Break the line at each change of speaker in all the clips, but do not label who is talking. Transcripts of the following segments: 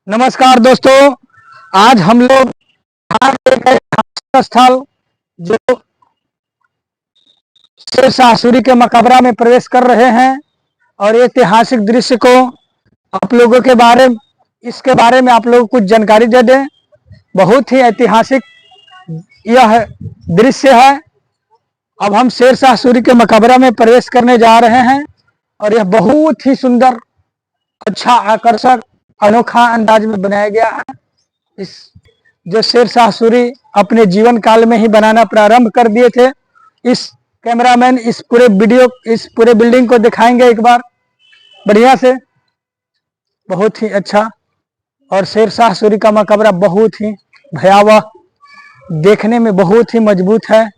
नमस्कार दोस्तों। आज हम लोग एक ऐतिहासिक स्थल जो शेरशाह सूरी के मकबरा में प्रवेश कर रहे हैं और ऐतिहासिक दृश्य को आप लोगों के इसके बारे में आप लोगों को कुछ जानकारी दे दें। बहुत ही ऐतिहासिक यह दृश्य है। अब हम शेरशाह सूरी के मकबरा में प्रवेश करने जा रहे हैं और यह बहुत ही सुंदर, अच्छा, आकर्षक, अनोखा अंदाज में बनाया गया है। इस जो शेरशाह सूरी अपने जीवन काल में ही बनाना प्रारंभ कर दिए थे। इस कैमरामैन इस पूरे बिल्डिंग को दिखाएंगे एक बार बढ़िया से। बहुत ही अच्छा। और शेरशाह सूरी का मकबरा बहुत ही भयावह, देखने में बहुत ही मजबूत है,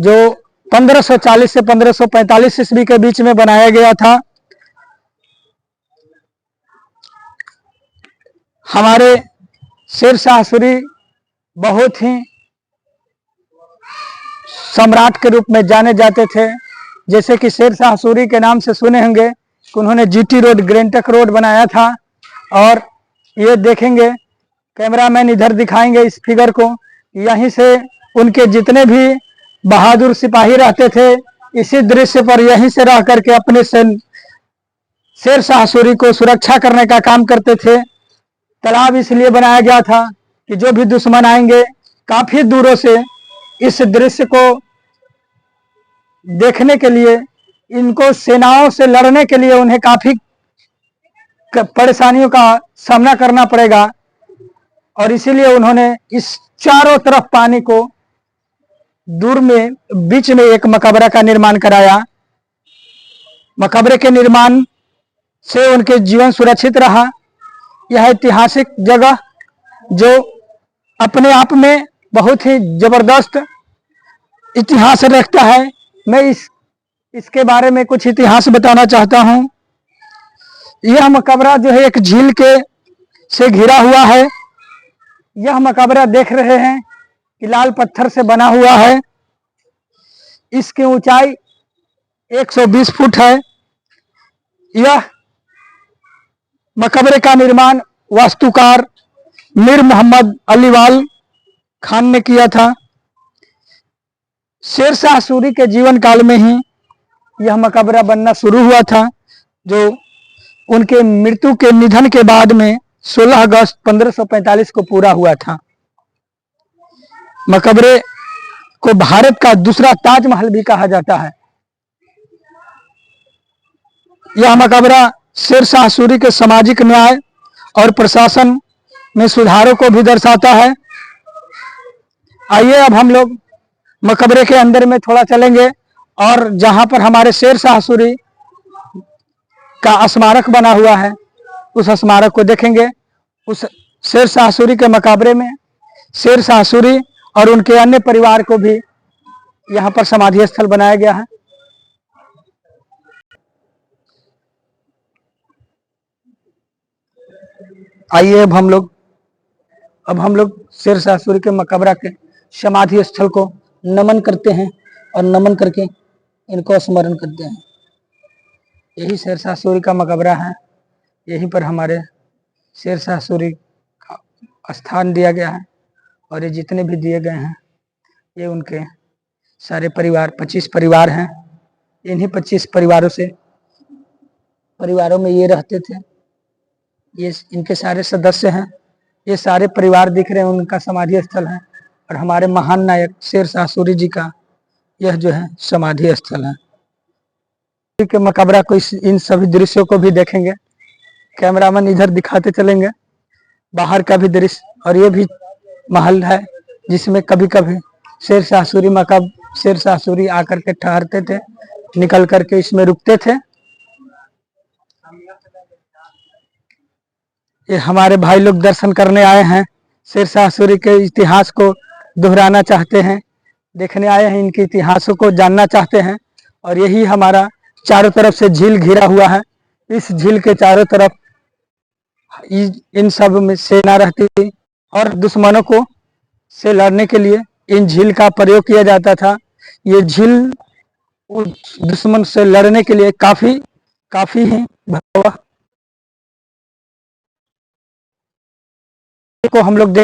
जो 1540 से 1545 ईस्वी के बीच में बनाया गया था। हमारे शेरशाह सूरी बहुत ही सम्राट के रूप में जाने जाते थे। जैसे कि शेरशाह सूरी के नाम से सुने होंगे कि उन्होंने GT road, grand trunk road बनाया था। और ये देखेंगे, कैमरामैन इधर दिखाएंगे इस फिगर को। यहीं से उनके जितने भी बहादुर सिपाही रहते थे, इसी दृश्य पर यहीं से रह करके अपने शेरशाह सूरी को सुरक्षा करने का काम करते थे। तालाब इसलिए बनाया गया था कि जो भी दुश्मन आएंगे काफी दूरों से इस दृश्य को देखने के लिए, इनको सेनाओं से लड़ने के लिए उन्हें काफी परेशानियों का सामना करना पड़ेगा। और इसीलिए उन्होंने इस चारों तरफ पानी को दूर में बीच में एक मकबरा का निर्माण कराया। मकबरे के निर्माण से उनके जीवन सुरक्षित रहा। यह ऐतिहासिक जगह जो अपने आप में बहुत ही जबरदस्त इतिहास रखता है। मैं इसके बारे में कुछ इतिहास बताना चाहता हूं। यह मकबरा जो है एक झील के से घिरा हुआ है। यह मकबरा देख रहे हैं कि लाल पत्थर से बना हुआ है। इसकी ऊंचाई 120 फुट है। यह मकबरे का निर्माण वास्तुकार मीर मोहम्मद अलीवाल खान ने किया था। शेरशाह सूरी के जीवन काल में ही यह मकबरा बनना शुरू हुआ था, जो उनके मृत्यु के निधन के बाद में 16 अगस्त 1545 को पूरा हुआ था। मकबरे को भारत का दूसरा ताजमहल भी कहा जाता है। यह मकबरा शेरशाह सूरी के सामाजिक न्याय और प्रशासन में सुधारों को भी दर्शाता है। आइए अब हम लोग मकबरे के अंदर में थोड़ा चलेंगे और जहां पर हमारे शेरशाह सूरी का स्मारक बना हुआ है, उस स्मारक को देखेंगे। उस शेरशाह सूरी के मकबरे में शेरशाह सूरी और उनके अन्य परिवार को भी यहाँ पर समाधि स्थल बनाया गया है। आइए अब हम लोग शेरशाह सूरी के मकबरा के समाधि स्थल को नमन करते हैं और नमन करके इनको स्मरण करते हैं। यही शेरशाह सूरी का मकबरा है। यहीं पर हमारे शेरशाह सूरी का स्थान दिया गया है। और ये जितने भी दिए गए हैं, ये उनके सारे परिवार, 25 परिवार हैं। इन्हीं 25 परिवारों में ये रहते थे। ये इनके सारे सदस्य हैं। ये सारे परिवार दिख रहे हैं, उनका समाधि स्थल है। और हमारे महान नायक शेरशाह सूरी जी का यह जो है समाधि स्थल है। के मकबरा को इन सभी दृश्यों को भी देखेंगे। कैमरामैन इधर दिखाते चलेंगे बाहर का भी दृश्य। और ये भी महल है जिसमें कभी कभी शेरशाह सूरी आकर के ठहरते थे, निकल करके इसमें रुकते थे। ये हमारे भाई लोग दर्शन करने आए हैं, शेरशाह सूरी के इतिहास को दोहराना चाहते हैं, देखने आए हैं, इनके इतिहासों को जानना चाहते हैं। और यही हमारा चारों तरफ से झील घिरा हुआ है। इस झील के चारों तरफ इन सब में सेना रहती थी और दुश्मनों को से लड़ने के लिए इन झील का प्रयोग किया जाता था। ये झील दुश्मन से लड़ने के लिए काफी ही भयावह को हम लोग देख